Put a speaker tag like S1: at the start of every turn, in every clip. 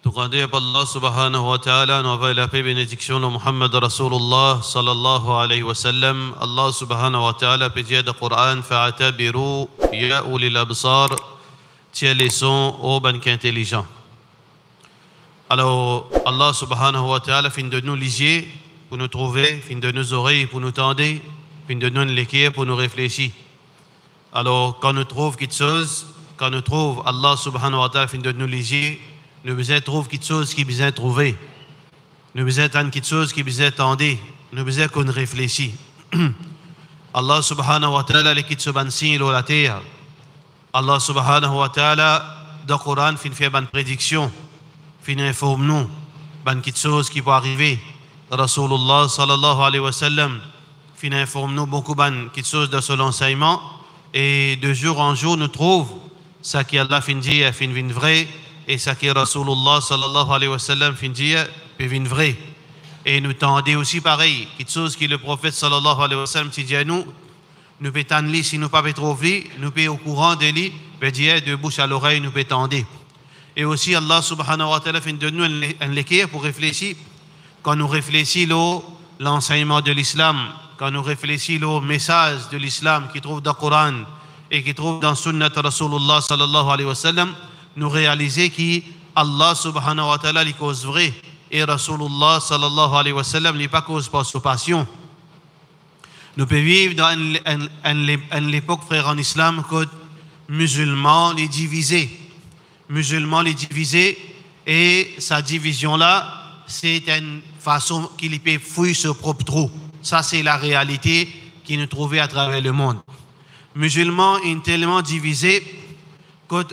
S1: تقدم الله سبحانه وتعالى نوفل في bénédiction de Muhammad Rasulullah sallallahu alayhi wa sallam. Allah subhanahu wa ta'ala pédia de Coran fa'atabiru ya ulil absar, tiens les sons aux banques intelligents. Alors Allah subhanahu wa ta'ala fin de nous lisier pour nous trouver, fin de nos oreilles pour nous tendre, fin de nous l'équerre pour nous réfléchir. Alors quand nous trouvons quelque chose, quand nous trouvons Allah subhanahu wa ta'ala fin de nous lisier, nous besoin trouver quelque chose qui besoin trouver. Nous besoin attendre quelque chose qui besoin attendre. Nous besoin qu'on réfléchisse. Allah subhanahu wa ta'ala les quitte ban signe la terre. Allah subhanahu wa ta'ala dans le Coran fin fait ban prédiction, fin informe nous ban quelque chose qui va arriver. Rasulullah sallallahu alayhi wa sallam fin informe nous beaucoup ban quelque chose de son enseignement et de jour en jour nous trouve ça qui Allah fin dit fin vin vrai. Et ça qui est Rasulullah sallallahu alayhi wa sallam fin dire peut venir vrai. Et nous tendez aussi pareil, quelque chose que le prophète sallallahu alayhi wa sallam dit à nous, nous peut tendre si nous pas trouver, nous peut au courant de lui, peut dire de bouche à l'oreille, nous peut tendre. Et aussi Allah subhanahu wa ta'ala fin de nous un l'équerre pour réfléchir. Quand nous réfléchissons l'enseignement de l'islam, quand nous réfléchissons au message de l'islam qui trouve dans le Coran et qui trouve dans Sunnat Rasulullah sallallahu alayhi wa sallam, nous réaliser qu'Allah subhanahu wa ta'ala les cause vrai et Rasulullah sallallahu alayhi wa sallam n'est pas cause par sa passion. Nous pouvons vivre dans une époque, frère, en islam, que musulmans les divisés. Musulmans les divisés et sa division-là, c'est une façon qu'il peut fouiller ce propre trou. Ça, c'est la réalité qui nous trouvait à travers le monde. Musulmans sont tellement divisés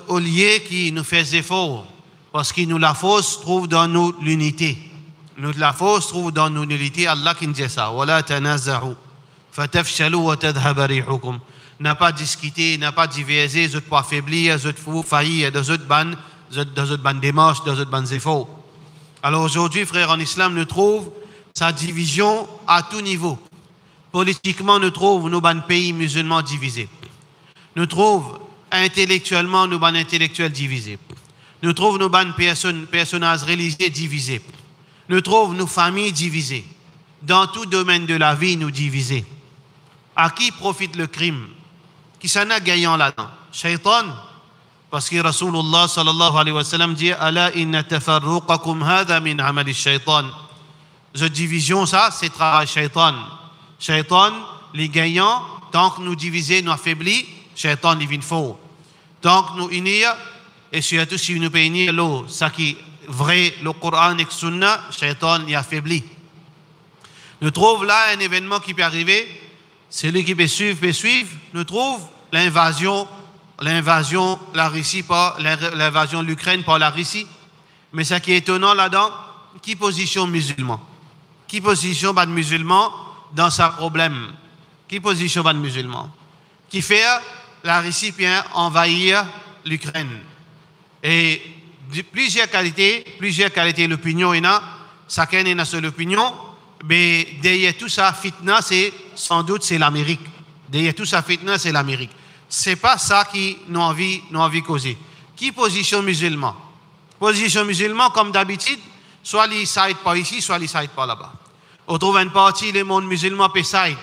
S1: au lieu qui nous fait effort, parce que nous la force trouve dans nous l'unité. Nous la force trouve dans nous l'unité. Allah qui nous dit ça. Wala tanaza'u fatafshalu wa tadhhaba rihukum. N'a pas discuté, n'a pas divisé, vous pas affaiblir, vous faillir, dans votre ban démarche, dans votre ban efforts. Alors aujourd'hui, frères en islam, nous trouvons sa division à tout niveau. Politiquement, nous trouvons nos ban pays musulmans divisés. Nous trouvons intellectuellement, nous ban intellectuels divisés. Nous trouvons nos ban personnages religieux divisés. Nous trouvons nos familles divisées. Dans tout domaine de la vie, nous divisés. À qui profite le crime? Qui s'en a gagnant là-dedans? Shaitan. Parce que Rasulullah sallallahu alayhi wa sallam dit Ala inna tafarruqakum hadha min amali shaitan. Cette division, ça, c'est travail shaitan. Shaitan, les gagnants, tant que nous divisons, nous affaiblis, shaitan, il vient fort. Donc, nous unir, et surtout si nous pouvons unir ce qui est vrai, le Coran et le Sunna, Shaitan y affaiblit. Nous trouvons là un événement qui peut arriver, celui qui peut suivre, nous trouvons l'invasion, la Russie par l'invasion de l'Ukraine par la Russie. Mais ce qui est étonnant là-dedans, qui position musulman? Qui position de musulman dans ce problème? Qui position de musulman? Qui fait la Russie vient envahir l'Ukraine. Et plusieurs qualités l'opinion il y a, chacun a son opinion, mais derrière tout ça, fitna, c'est sans doute c'est l'Amérique. Derrière tout ça, fitna, c'est l'Amérique. C'est pas ça qui nous envie de causer. Qui position musulman? Position musulman, comme d'habitude, soit les sides par ici, soit les sides par là-bas. On trouve une partie, le monde musulman peut side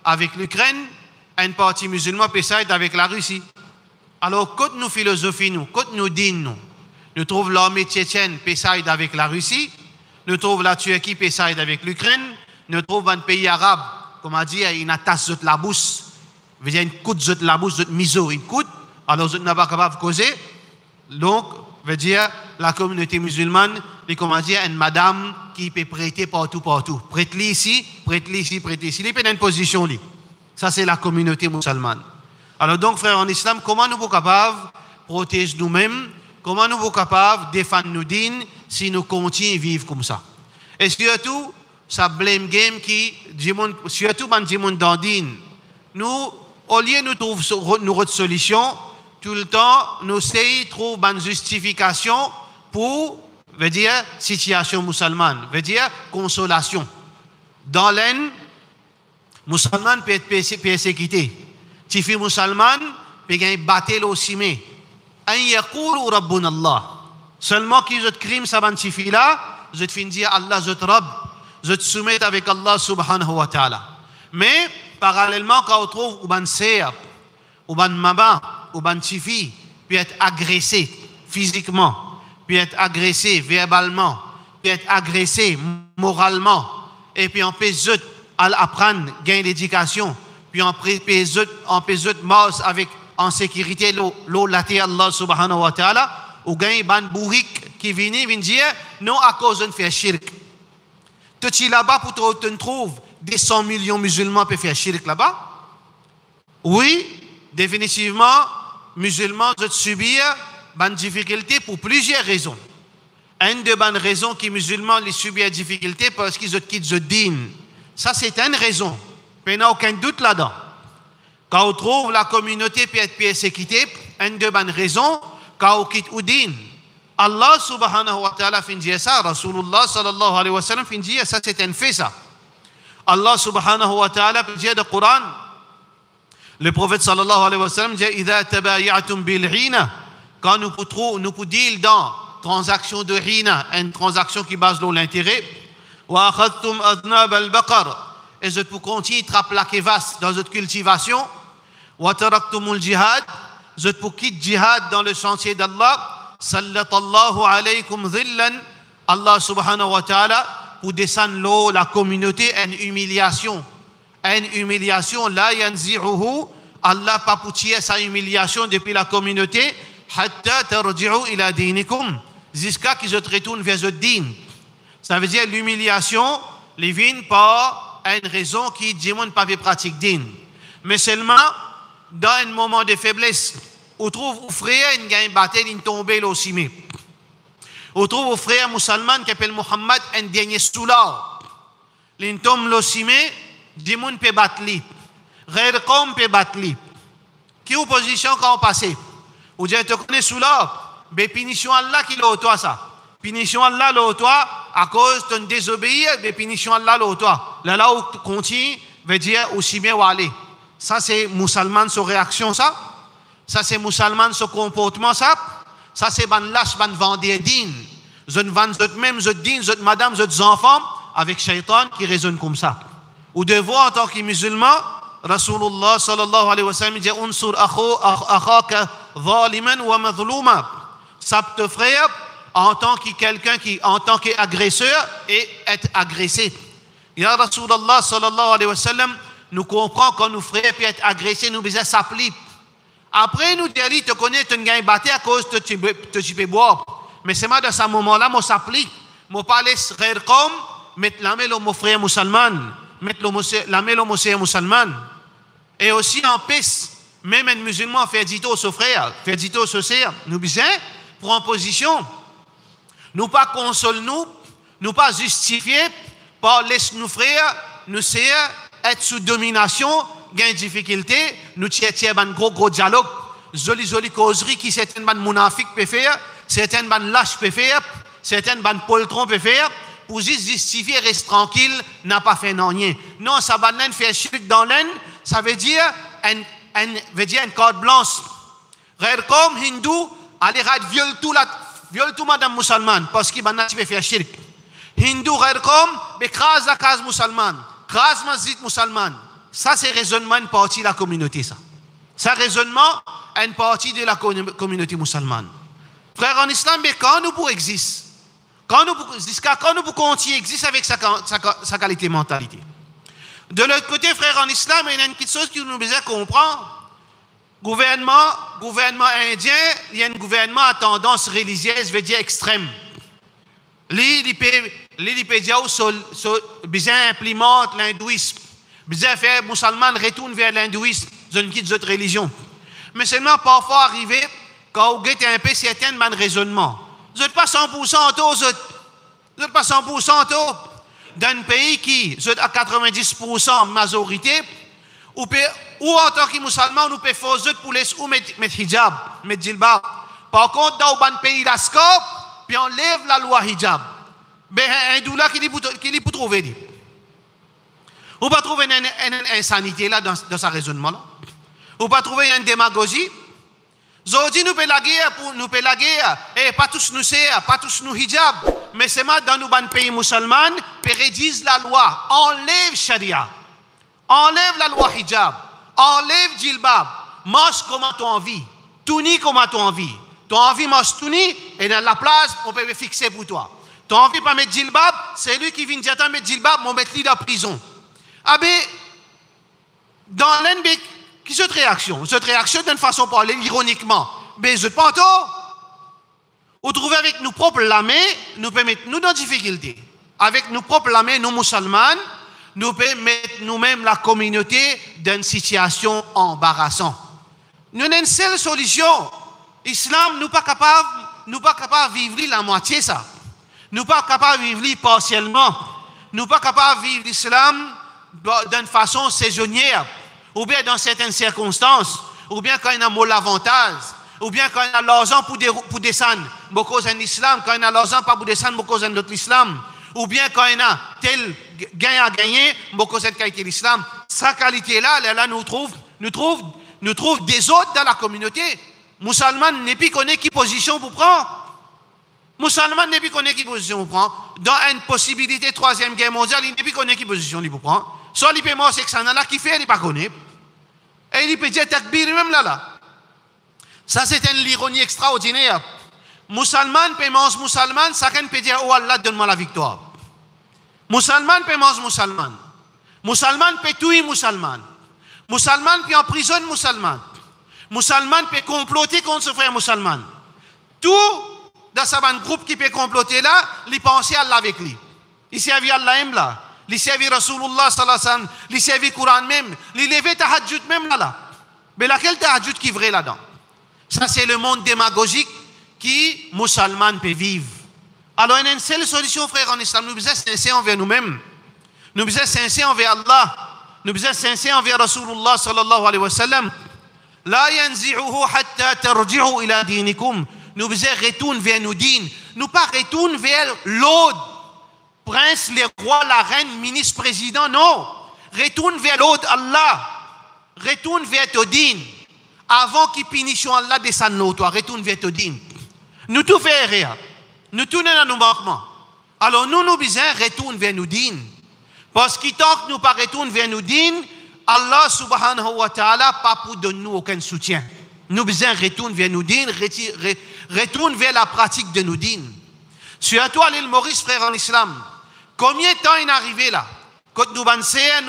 S1: avec l'Ukraine, une partie musulmane peut s'aider avec la Russie. Alors, quand nous philosophie, quand nous disons, nous trouvons l'armée tchétchène peut s'aider avec la Russie, nous trouvons la Turquie peut s'aider avec l'Ukraine, nous trouvons un pays arabe, comme on dit, il attache la bouche, veut dire une coude de la bouche, de miso, une coude, alors vous n'êtes pas capable de causer. Donc, veut dire la communauté musulmane, comment dire, une madame qui peut prêter partout. Prête-lui ici, prête-lui ici, prête-lui ici. Il peut une position là. Ça, c'est la communauté musulmane. Alors donc, frères en islam, comment nous sommes capables de protéger nous-mêmes? Comment nous sommes capables de défendre nos dînes si nous continuons à vivre comme ça? Et surtout, ça blame game qui, surtout dans le monde d'Andine, nous, au lieu de trouver notre solution, tout le temps, nous essayons de trouver une justification pour, veut dire, situation musulmane, veut dire, consolation. Dans l'aine, musulman peut être persécuté. Si musulman peut gagner battre aussi mais an yaqulu rabbuna Allah. Seulement qui je te crime ça suffit là, je te finis dire Allah, je te robe, je te soumets avec Allah subhanahu wa ta'ala. Mais parallèlement, quand on trouve ou ban seya, ou ban mama, ou ban chifi, puis être agressé physiquement, puis être agressé verbalement, puis être agressé moralement, et puis on peut apprendre, gagner l'éducation, puis on peut mort avec en sécurité l'eau laté Allah subhanahu wa ta'ala, ou gagner ban bourrique qui vient dire non à cause de faire shirk. Tu là-bas pour te trouves des 100 millions de musulmans peuvent faire shirk là-bas? Oui, définitivement, musulmans doivent subir des difficultés pour plusieurs raisons. Une des bonnes raisons qui musulmans les subissent des difficultés parce qu'ils quittent le din. Ça, c'est une raison. Il n'y a aucun doute là-dedans. Quand on trouve la communauté peut être persécutée, une des bonnes raisons, quand on quitte le din. Allah subhanahu wa ta'ala fin dire ça, Rasulullah sallallahu alayhi wa sallam fin dire ça, c'est un fait ça. Allah subhanahu wa ta'ala dit dans le Coran, le prophète sallallahu alayhi wa sallam dit إِذَا تَبَايَعْتُمْ بِالْعِينَ quand nous pouvons deal dans transaction de rina, une transaction qui base sur l'intérêt, وَأَخَذْتُمْ أَذْنَابَ الْبَقَرِ et je peux continuer à plaquer vaste dans notre cultivation, وَتَرَكْتُمُ الْجِهَادِ je peux quitter jihad dans le chantier d'Allah, sallallahu alaykum dhillan, Allah subhanahu wa ta'ala, pour descendre l'eau, la communauté, une humiliation, la yanzi'uhu, Allah pas pour tirer sa humiliation depuis la communauté, hatta tarji'u ila dinikum, jusqu'à qu'ils se retournent vers le din. Ça veut dire l'humiliation, les vient par une raison qui dit mon pas pratique din. Mais seulement, dans un moment de faiblesse, on trouve au frère, il y a une bataille, il tombe là aussi. On trouve au frère musulman qui s'appelle Muhammad, un dernier soulard. Il tombe là aussi, dit mon peut battre lui. Rêve comme peut battre lui. Qui est opposition quand on passe? Ou dit, tu connais soulard? Mais punition Allah qui l'a toi ça. Punition Allah l'a toi à cause de désobéir, mais punition Allah l'a toi. Là où continue, veut dire aussi bien où aller. Ça, c'est musulman, sa réaction, ça. Ça, c'est musulman, son comportement, ça. Ça, c'est ban lâche, ban vendeur din. Je ne vends même, je din, je madame, je enfants, avec shaitan qui raisonne comme ça. Ou devoir, en tant que musulman, Rasulullah sallallahu alayhi wa sallam dit, unsur akhaka zaliman wa madhluma. Ça te frère, en tant que quelqu'un qui, en tant qu'agresseur, et être agressé. Ya Rasulullah sallallahu alayhi wa sallam, nous comprenons quand nos frères peuvent être agressés, nous besoin s'appliquer. Après, nous disons, tu connais, tu as battu à cause de tu peux boire. Mais c'est moi, dans ce moment-là, je s'applique. Je parle frère comme, mettre la main au frère musulman, mettre la main au frère musulman. Et aussi en paix, même un musulman fait dit au frère, fait dit au sœur, nous besoin prendre position. Nous pas consoler nous pas justifier, par laisser nos frères, nous sœurs, être sous domination, gain difficulté, nous tiens un gros dialogue, joli causerie qui certaines ban monafiques peut faire, certaines ban lâches peut faire, certaines ban poltrons peut faire, pour juste justifier, reste tranquille, n'a pas fait rien. Non, ça va faire chute dans l'aine, ça veut dire une carte blanche. Rêve comme hindou, allez viole tout madame musulmane, parce qu'il va faire shirk. Hindou rêve comme, écrase la case musulmane, crase masjid musulman. Ça, c'est raisonnement une partie de la communauté, ça. Ça, raisonnement une partie de la communauté musulmane. Frère, en islam, mais quand nous pouvons exister, jusqu'à quand nous pouvons continuer à exister avec sa qualité mentalité. De l'autre côté, frère, en islam, il y a une petite chose qui nous besoin comprendre. Gouvernement indien, il y a un gouvernement à tendance religieuse, veut dire extrême. L'Ipédia bien implémente l'hindouisme. Bien faire musulman retourne vers l'hindouisme, je ne quitte d'autres religions. Mais seulement parfois arrivé, quand vous êtes un peu certain de raisonnement. Vous n'êtes pas 100% tôt, vous n'êtes pas 100% tôt. D'un pays qui, vous êtes à 90% majorité, ou en tant que musulman, nous pouvons faire pour les mettre hijab, mettre djilbab. Par contre, dans un pays d'ascope, puis on lève la loi hijab. Ben, un doula qui lui peut trouver. Vous ne pas trouver une insanité là dans ce raisonnement-là. Vous ne pas trouver une démagogie. Zodi nous peut la guerre pour nous peut la guerre et pas tous nous c'est pas tous nous hijab mais c'est mal dans nos ban pays musulmans rédige la loi enlève sharia enlève la loi hijab enlève djilbab mange comme tu as envie tuni comme tu as envie tu as envie mange tuni et dans la place on peut fixer pour toi tu as envie pas mettre djilbab c'est lui qui vient dire mettre djilbab on mettre lui dans prison ah ben dans l'NB qui cette réaction d'une façon parler ironiquement mais je pense ou trouver avec nos propres lamés nous peut mettre nous dans difficulté avec nos propres lamés nous musulmans nous peut mettre nous-mêmes la communauté dans une situation embarrassante nous avons une seule solution islam nous pas capable de vivre la moitié ça nous pas capable de vivre partiellement nous pas capable de vivre l'islam d'une façon saisonnière ou bien dans certaines circonstances, ou bien quand il y a un mot l'avantage, ou bien quand il y a l'argent pour descendre, beaucoup en islam, quand il y a l'argent pas pour descendre, beaucoup en d'autres islam, ou bien quand il y a tel gain à gagner, beaucoup en qualité l'islam. Sa qualité-là, là, nous trouve des autres dans la communauté. Musulman n'est plus connu qui position pour prendre. Musulman n'est plus connu qui position pour prendre. Dans une possibilité troisième guerre mondiale, il n'est plus connu qui position pour prendre. Soit il peut mort, c'est que ça n'a qui fait, il n'est pas connu. Et il peut dire takbir même là. Ça, c'est une ironie extraordinaire. Musulman peut manger musulman, ça peut dire oh Allah, donne-moi la victoire. Musulman peut manger musulman. Musulman peut tuer musulman. Musulman peut emprisonner musulman. Musulman peut comploter contre ce frère musulman. Tout dans ce groupe qui peut comploter là, il pense à Allah avec lui. Il servait Allah même là. Il servait Rasulullah sallallahu alayhi wa sallam. Il servait Coran même. Il levait tahajjud même là. Mais laquelle tahajjud qui est vrai là-dedans? Ça c'est le monde démagogique qui musulman peut vivre. Alors il y a une seule solution frère en islam. Nous sommes sincères envers nous-mêmes. Nous sommes sincères envers Allah. Nous sommes sincères envers Rasulullah sallallahu alayhi wa sallam. La yanzi'uhu hatta tarji'u ila dinikum. Nous retournons vers nos dînes. Nous pas retournons vers l'autre. Prince, les rois, la reine, ministre, président, non. Retourne vers l'autre Allah. Retourne vers ton dîne. Avant qu'il punisse Allah descende nous, toi. Retourne vers ton dîne. Nous tout faisons rien. Nous tournons dans nos manquements. Alors nous besoin retourner vers nos dînes. Parce que tant que nous pas retourner vers nos dînes, Allah subhanahu wa ta'ala pas pour donner nous aucun soutien. Nous besoin retourner vers nos dînes, retourner vers la pratique de nos dînes. Surtout à l'île Maurice, frère en islam. Combien de temps il est arrivé là? Quand nous ban sœurs,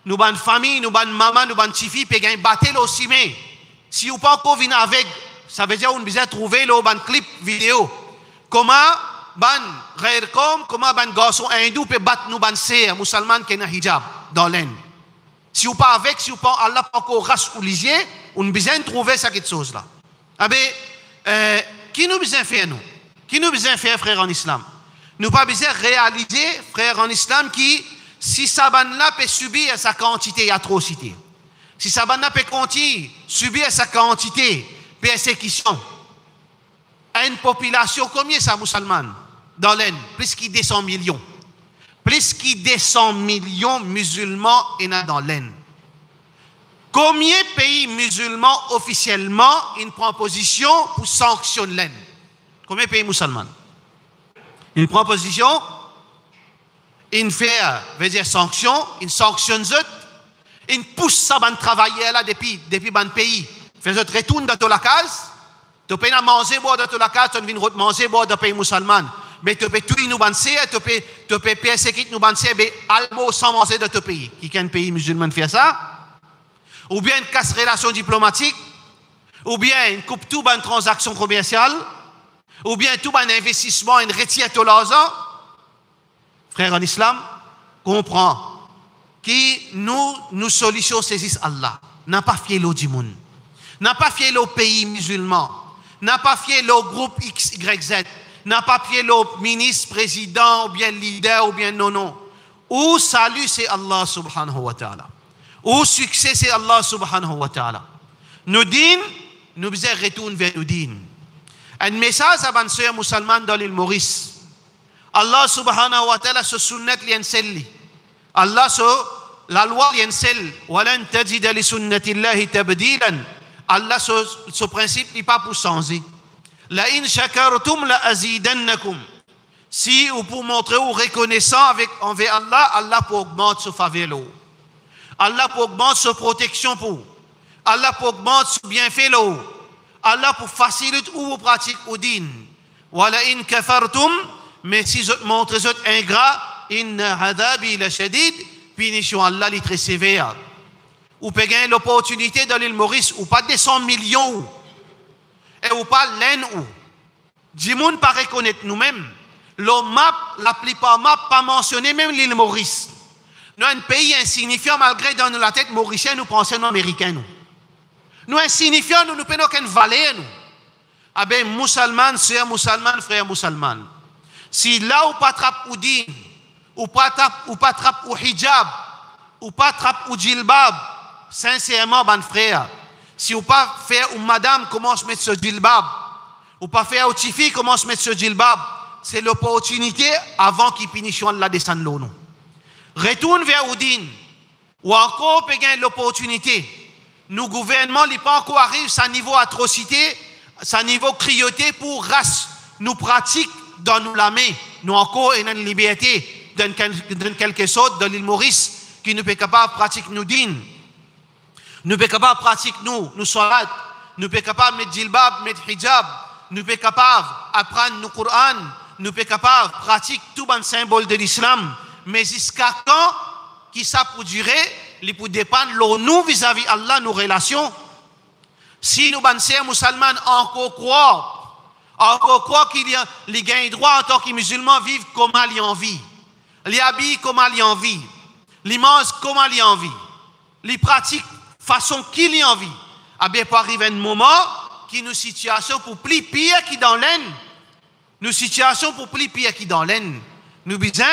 S1: nous ban famille, nous ban maman, nous ban tifi, puis gagne battre aussi mais si vous pas encore venir avec, ça veut dire qu'on besoin trouver le ban clip vidéo. Comment ban Raircom, comment ban garçon hindou peut battre nous ban sœurs musulmanes qui ont hijab dans l'aine. Si vous pas avec, si vous pas Allah pas encore race ou lisier, on besoin trouver cette chose là. Ah ben qui nous besoin faire nous? Qui nous besoin faire frère en islam? Nous pas besoin réaliser frère en islam qui si Saban-là peut subir sa quantité d'atrocité, si Saban-là peut continuer subir sa quantité de persécution, à une population combien ça musulmane dans l'aine? Plus qu'il 200 millions. Plus qu'il 200 millions musulmans et dans l'aine. Combien de pays musulmans officiellement ils prennent position pour sanctionner l'aine? Combien de pays musulmans? Ils prennent position, ils font, veut dire sanction, ils sanctionnent eux, ils poussent ça à travailler là depuis ban pays. Fait eux retourne dans la case, tu peux manger boire dans la case, tu viens manger boire dans le pays musulman. Mais tu peux tuer nous banser, tu peux persécuter nous banser, mais almo sans manger dans ton pays. Qui est un pays musulman fait ça? Ou bien une casse relation diplomatique, ou bien une coupe tout une transaction commerciale, ou bien tout un investissement, une retire tout l'argent. Frère en islam, comprend que nous solutions saisissent Allah. N'a pas fié l'eau du monde. N'a pas fié l'eau pays musulman. N'a pas fié l'eau groupe XYZ. N'a pas fié l'eau ministre, président, ou bien leader, ou bien non. Ou salut, c'est Allah subhanahu wa ta'ala. Ou succès, c'est Allah subhanahu wa ta'ala. Nous dînes, nous devons retourner vers nous dînes. Un message à une sœur musulmane dans l'île Maurice. Allah subhanahu wa ta'ala se sunnet lienselli. Allah la loi liensel. Walan tajida li sunnatillahi tabdilan. Allah, ce principe n'est pas pour changer. La in shakartum la azidannakum. Si vous pour montrer ou reconnaissant envers Allah, Allah pour augmenter ce faveur. Allah pour augmenter ce protection pour. Allah pour augmenter ce bienfait là. Allah pour faciliter ou vous pratiquez au din. Wa la in kafartum, mais si vous montrez vous ingrat, inna hadabi la shadid, punition Allah est très sévère. Ou peut gagner l'opportunité dans l'île Maurice, ou pas des 100 millions, et ou pas l'un ou. Dis-moi pas reconnaître nous-mêmes. Le map, la plupart map, pas mentionné même l'île Maurice. Nous, un pays insignifiant, malgré dans la tête mauricienne, nous pensons nous américains. Nous insignifiants, nous ne prenons aucune valeur. Ah ben, musulman, sœur musulman, frère musulman. Si là, ou pas trappe ou din, ou pas trappe ou hijab, ou pas trappe ou djilbab, sincèrement, ban frère, si ou pas faire ou madame commence à mettre ce djilbab, ou pas faire ou tifi commence à mettre ce djilbab, c'est l'opportunité avant qu'il finisse la descendre l'eau. Retourne vers Oudine, ou encore peut gagner l'opportunité. Nous, gouvernement, il pas encore arrive à niveau atrocité, à niveau cruauté pour race. Nous pratiquons dans nous la main. Nous encore une liberté dans quelque sorte dans l'île Maurice qui nous peut capable de pratiquer nous din. Nous peut capable de pratiquer nous salat. Nous peut capable de mettre djilbab, mettre hijab. Nous peut capable d'apprendre le Coran. Nous peut capable de pratiquer tout les symbole de l'islam. Mais jusqu'à quand qui ça pour durer, il peut dépendre de nous vis-à-vis Allah, nos relations. Si nous, les musulmans, encore croient qu'il y a les gains droits en tant que musulmans vivent comme ils en vivent. Les habillent comme ils en vivent. Les mangent comme ils en vivent. Les pratiquent façon qu'ils en vivent. Ah bien, pour arriver un moment qui nous situation pour plus pire qui dans l'aine. Nous situation pour plus pire qui dans l'aine. Nous besoin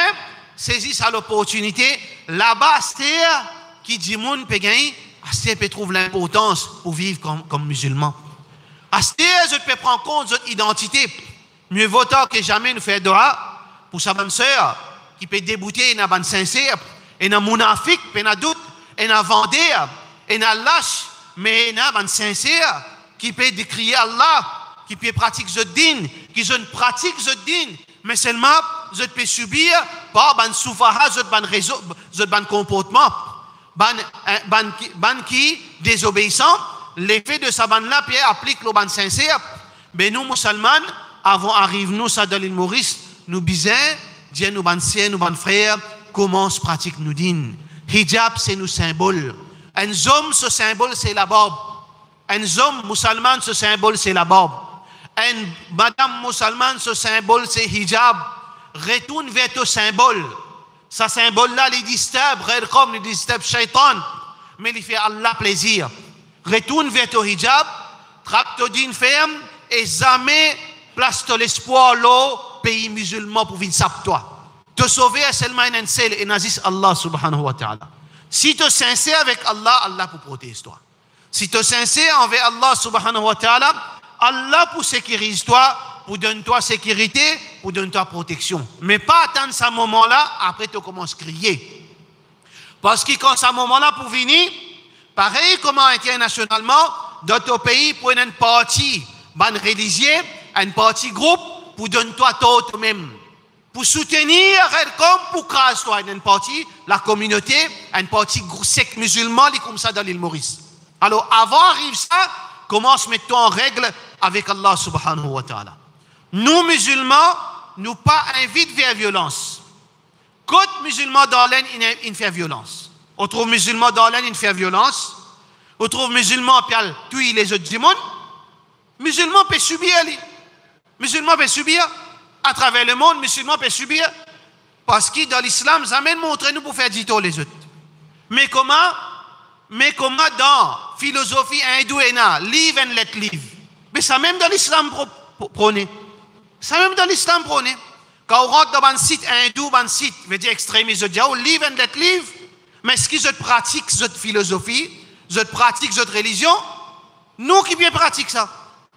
S1: saisir à l'opportunité là-bas, c'est qui dit moun peut gagner, c'est peut trouver l'importance pour vivre comme musulman. Je peux prendre compte de notre identité. Mieux vaut que jamais nous faire dua pour sa bonne sœur qui peut débouter une bonne sincère, une mounafik, une doute, une vendeur, une lâche, mais une bonne sincère qui peut décrier Allah, qui peut pratiquer ce din, qui ne pratique ce din, mais seulement je peux subir par ban soufaha, je ban comportement, ban qui désobéissant. L'effet de sa ban-là, Pierre applique le ban sincère. Mais nous, musulmans, avant d'arriver nous à l'île Maurice, nous disons, Dieu nous ban sœurs, nous ban frères, comment se pratique nous din. Hijab, c'est nos symboles. Un homme, ce symbole, c'est la barbe. Un homme musulman, ce symbole, c'est la barbe. Un madame musulmane, ce symbole, c'est hijab. Retourne vers ton symbole. Ce symbole-là, il disturbe, comme il disturbe shaitan, mais il fait Allah plaisir. Retourne vers ton hijab, trappe ton din ferme et jamais place ton espoir l'eau pays musulman pour vivre ça pour toi. Te sauver est seulement un seul et nazis Allah subhanahu wa ta'ala. Si tu es sincère avec Allah, Allah pour protéger toi. Si tu es sincère envers Allah subhanahu wa ta'ala, Allah pour sécuriser toi, pour donner toi sécurité, pour donner toi protection. Mais pas attendre ce moment-là, après tu commences à crier. Parce que quand ce moment-là pour venir, pareil comme internationalement, dans ton pays, pour une partie religieux, une partie groupe, pour donner toi toi-même. Pour soutenir, comme pour craser toi, une partie, la communauté, une partie secte musulmane, comme ça dans l'île Maurice. Alors, avant d'arriver ça, commence à mettre en règle avec Allah subhanahu wa ta'ala. Nous, musulmans, nous pas invitent vers la violence. Quand musulmans dans l'aine, ils font violence. On trouve musulmans dans l'aine, ils font violence. On trouve musulmans qui tuent les autres démons. Musulmans peuvent subir. Musulmans peuvent subir. À travers le monde, musulmans peuvent subir. Parce que dans l'islam, ça amène montrer nous pour faire dito les autres. Mais comment dans philosophie hindoue, live and let live. Mais ça même dans l'islam prôné. Ça même dans l'islam prôné. Quand on rentre dans un site hindou, un site, veut dire extrémiste, live and let live. Mais est-ce que je pratique cette philosophie, je pratique cette religion? Nous qui bien pratiquons ça.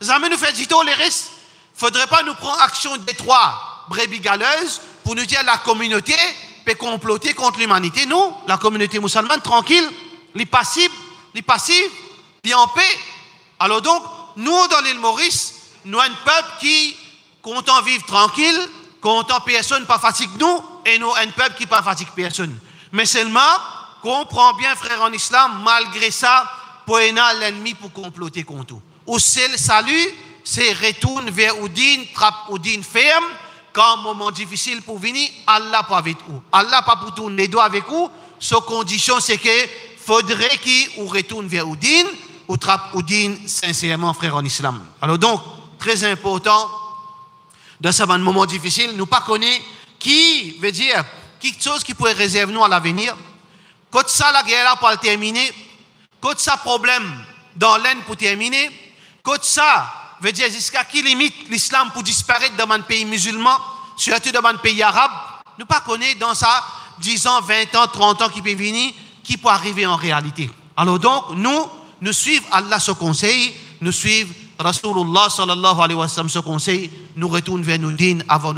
S1: Ça nous fait dito les restes. Il ne faudrait pas nous prendre action des trois brebis galeuses pour nous dire la communauté peut comploter contre l'humanité. Nous, la communauté musulmane, tranquille, les passifs, les en paix. Alors donc, nous, dans l'île Maurice, nous avons un peuple qui content vivre tranquille, content personne pas fatigue nous, et nous un peuple qui pas fatigue personne. Mais seulement, comprend bien, frère en islam, malgré ça, pour l'ennemi pour comploter contre nous. Ou c'est le salut, c'est retourne vers Oudine, trappe Oudine ferme, quand moment difficile pour venir, Allah pas avec vous. Allah pas pour tourner les doigts avec vous, sa condition c'est que faudrait qu'il retourne vers Oudine, ou trappe Oudine sincèrement, frère en islam. Alors donc, très important, dans ce moment difficile, nous pas connaître qui veut dire quelque chose qui pourrait réserver nous à l'avenir. Quand ça, la guerre là pour terminer, quand ça, problème dans l'aine pour terminer, quand ça, veut dire jusqu'à qui limite l'islam pour disparaître dans un pays musulman, surtout dans un pays arabe, nous pas connaître dans ça 10 ans, 20 ans, 30 ans qui peut venir, qui peut arriver en réalité. Alors donc, nous suivons Allah ce conseil, nous suivons Rasulullah sallallahu alayhi wa sallam ce conseil, nous retournons vers nos dînes avant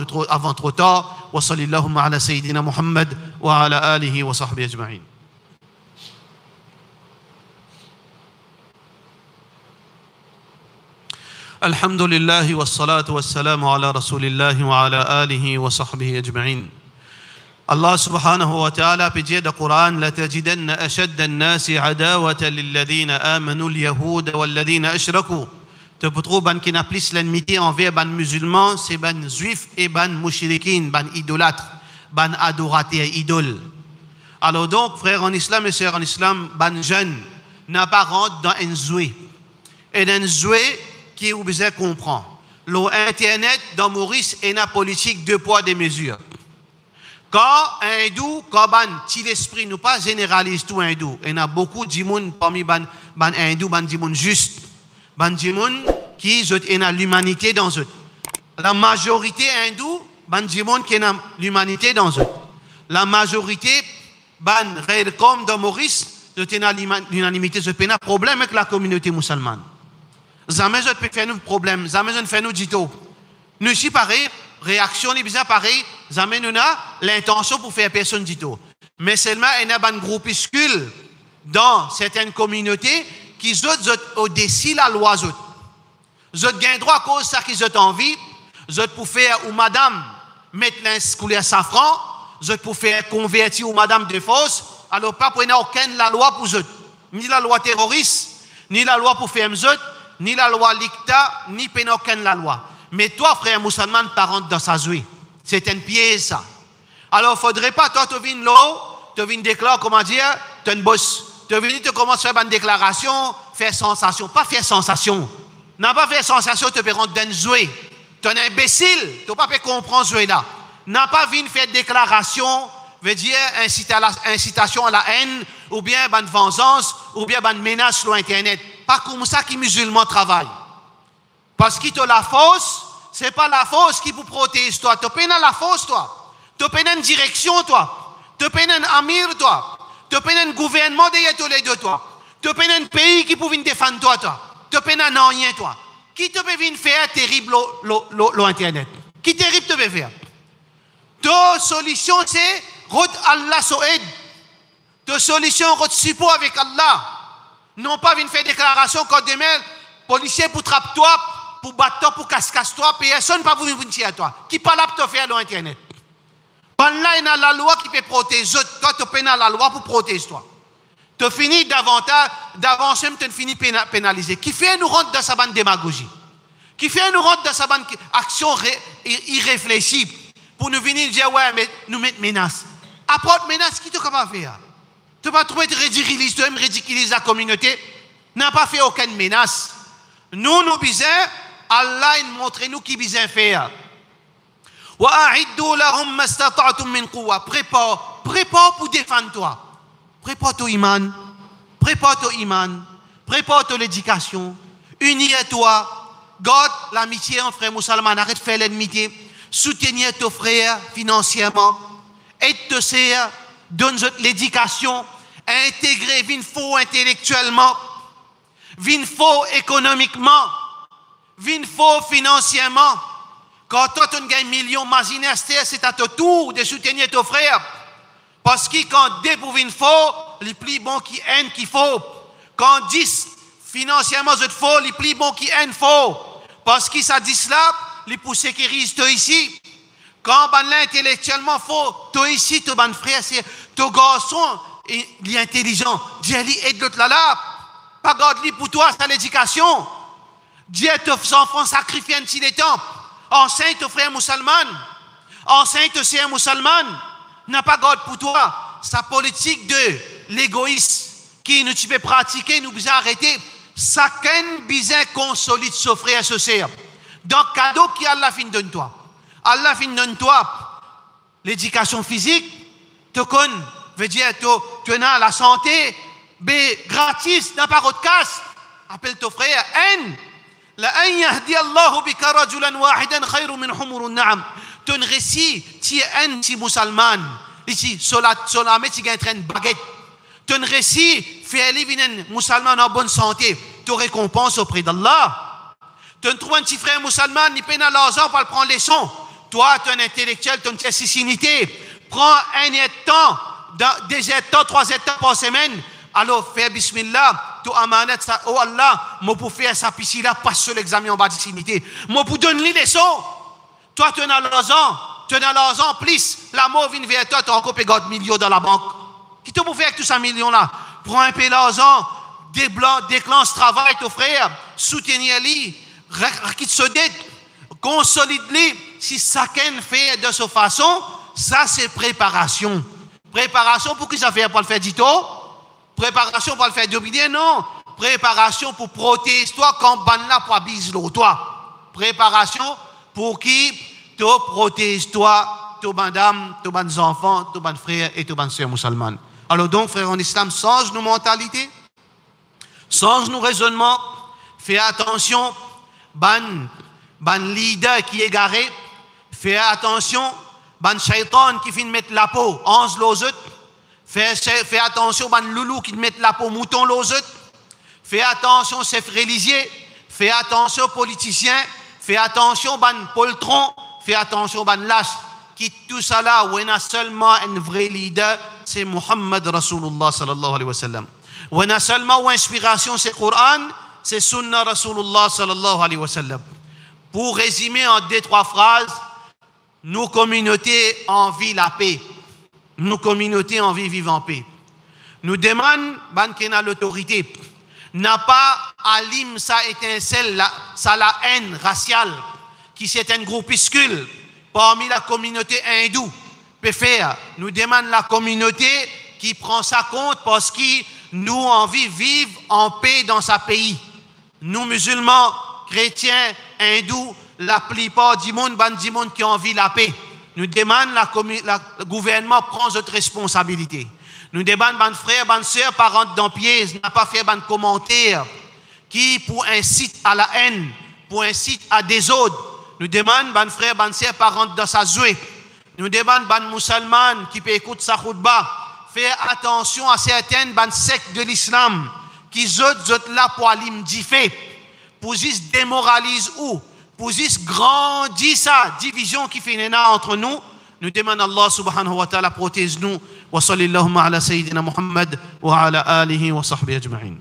S1: trop tard. Wa sallallahu ala sayyidina Muhammad wa ala alihi wa sahbihi ajma'in. Alhamdulillah wa salatu wa salamu ala rasulillah wa ala alihi wa sahbihi ajma'in. Allah subhanahu wa ta'ala peut dire dans le Coran la tajidanna ashadda an-nasi adawatan lilladhina amanu al-yahud walladhina ashraku. Tu peux trouver ban qui n'a plus l'enmité envers ban musulmans, c'est ban juifs et ban mouchriquins, ban idolâtres, ban adorateurs idoles. Alors donc, frères en islam et sœurs en islam, ban jeunes n'a pas rentré dans un jouet. Et dans un jouet qui vous besoin comprendre. L'internet dans Maurice est une politique de poids des mesures. Quand un hindou, quand ban petit l'esprit, nous pas généralise tout hindou. Il y a beaucoup de gens parmi ban hindou, ban gens juste. Ban gens qui ont l'humanité dans eux. La majorité hindoue, ban gens qui ont l'humanité dans eux. La majorité ban comme dans Maurice, ont l'unanimité, ce n'est pas un problème avec la communauté musulmane. Jamais je peux faire nous problème, jamais je ne fais nous dito. Nous ici pareil, réaction est bizarre pareil, jamais nous avons l'intention pour faire personne dito. Mais seulement il y a un groupuscule dans certaines communautés qui sont au-dessus de la loi. Ils ont droit à cause de ça qu'ils ont envie, ils ont pour faire ou madame mettre la couleur safran, ils ont pour faire convertir ou madame de force, alors pas pour aucune la loi pour eux, ni la loi terroriste, ni la loi pour faire eux, ni la loi licta, ni pénoken la loi. Mais toi, frère musulman, tu rentres dans sa jouée. C'est un piège, ça. Alors, il ne faudrait pas, toi, tu viens là, tu viens déclarer, comment dire, tu es une bosse. Tu viens, tu commences à faire une déclaration, faire sensation. Pas faire sensation. Non, pas faire sensation, tu peux rentrer dans une jouée. Tu es un imbécile, tu ne peux pas comprendre ce jouet-là. Non, pas venir faire déclaration, veut dire incitation à la haine, ou bien une vengeance, ou bien une menace sur Internet. Pas comme ça que les musulmans travaillent. Parce que tu as la force, ce n'est pas la force qui vous protège, toi. Tu as la force, toi. Tu as une direction, toi. Tu as un amir, toi. Tu as un gouvernement derrière tous les deux, toi. Tu as un pays qui peut venir défendre toi, toi. Tu as un rien, toi. Qui te peut venir faire terrible l'Internet? Qui terrible te peut faire? Ta solution, c'est route Allah so'ed. Ta solution, route support avec Allah. Non pas venir faire déclaration quand demain, policier pour trapper toi, pour battre toi, pour casse-toi, personne ne va vous venir à toi. Qui pas là pour te faire dans Internet? Là, il y a la loi qui peut protéger. Toi, tu peux la loi pour protéger toi. Tu finis d'avancer, tu finis pénaliser. Qui fait nous rentrer dans sa bande démagogie? Qui fait nous rentrer dans sa bande action irréfléchie pour nous venir dire, ouais, mais nous mettre menace. Apporte menace, qui te comment faire? Tu vas trouver de ridiculiser la communauté. N'a pas fait aucune menace. Nous bisons, Allah il montre nous qui bisons faire. Prépare pour défendre toi. Prépare ton iman. Prépare ton iman. Prépare ton éducation. Unis-toi. Garde l'amitié en frère musulman. Arrête de faire l'ennemité. Soutenir ton frère financièrement. Aide-toi, donne l'éducation. Intégrer, vin faux intellectuellement. Vin faux économiquement. Vin faux financièrement. Quand toi, tu gagnes millions, imagine, c'est à ton tour de soutenir ton frère. Parce que quand 2 pour vin faux, les plus bons qui aiment qu'il faut. Quand 10 financièrement, c'est faux, les plus bons qui en faux. Parce qu'ils ça dit cela, les pour sécuriser toi ici. Quand ben là intellectuellement faux, toi ici, toi ben frère, c'est ton garçon, il est intelligent. Dieu lui aide l'autre là. Pas garde-lui pour toi, c'est l'éducation. Dieu tes enfants sacrifient un petit temps. Enseigne ton frère musulman. Enseigne ton sœur musulman. N'a pas garde pour toi. Sa politique de l'égoïsme qui nous tu peux pratiquer, nous besoin arrêter. Chacun besoin consolide son frère et son sœur. Donc, cadeau qui Allah fin donne toi. Allah fin donne toi l'éducation physique. Tu connais, veut dire, tu as la santé, mais gratis, n'a pas de casse. Appelle ton frère. La yahdi Allahu bika rajulan wahidan khayru min humurun na'am. Ton récit, tu es un petit musulman. Ici, solamé, tu gagnes une baguette. Ton récit, fait aller un musulman en bonne santé. Tu récompenses auprès d'Allah. Tu trouves un petit frère musulman, il peine à l'argent pour prendre les sons. Toi, tu es un intellectuel, tu as une nécessité. Prends un temps, deux temps, 3 temps par semaine. Alors, fais bismillah, tu amanet ça. Oh Allah, moi pour faire ça, puis là, passe sur l'examen en bas de dignité. Moi pour donner les leçons. Toi, tu as l'argent, plus. La mort vient vers toi, tu as encore payé 1 million dans la banque. Qui te pour faire avec tous ces millions-là? Prends un peu l'argent, déclenche travail, ton frère, soutenir-lui, qui se dette, consolide-lui. Si chacun fait de cette façon, ça c'est préparation. Préparation pour qui ça fait? Pour le faire du tout? Préparation pour le faire dominer? Non. Préparation pour protéger toi quand ban là pour abuser toi. Préparation pour qui te protège toi, ton madame, ton ban enfants, ton ban frère et ton ban sœur musulmane. Alors donc, frères en islam, change nos mentalités, change nos raisonnements, fais attention, ban leader qui est égaré, fais attention, ban shaitan qui finit de mettre la peau, 11 l'autre, fais attention, ban loulou qui met la peau, mouton l'autre, fais attention, chef religieux, fais attention, politiciens, fais attention, ban poltron, fais attention, ban lâche, qui tout ça là, où il y a seulement un vrai leader, c'est Muhammad Rasulullah sallallahu alayhi wa sallam. Où il y a seulement une inspiration, c'est le Coran, c'est Sunnah Rasulullah sallallahu alayhi wa sallam. Pour résumer en 2-3 phrases, nos communautés envient la paix. Nos communautés envient vivre en paix. Nous demandons, qui a l'autorité, n'a pas allume sa étincelle, ça la haine raciale, qui c'est un groupuscule parmi la communauté hindoue peut faire. Nous demandons la communauté qui prend ça compte parce que nous envie vivre en paix dans sa pays. Nous musulmans, chrétiens, hindous, la plupart du monde qui ont envie la paix. Nous demandons le gouvernement prend notre responsabilité. Nous demandons ban frères, ban sœurs, parents dans pièce, n'a pas fait ban commentaire qui pour incite à la haine, pour incite à des autres. Nous demandons, ban frère, ban sœur, parents dans sa jouée. Nous demandons, ban musulman qui peut écouter sa khutba, faire attention à certaines ban sectes de l'islam qui autres là pour aller fait, pour juste démoraliser ou pour juste grandir sa division qui fait entre nous. Nous demandons Allah subhanahu wa ta'ala protège nous. Wa sallallahu ala sayyidina Muhammad wa ala alihi wa sahbihi ajma'in.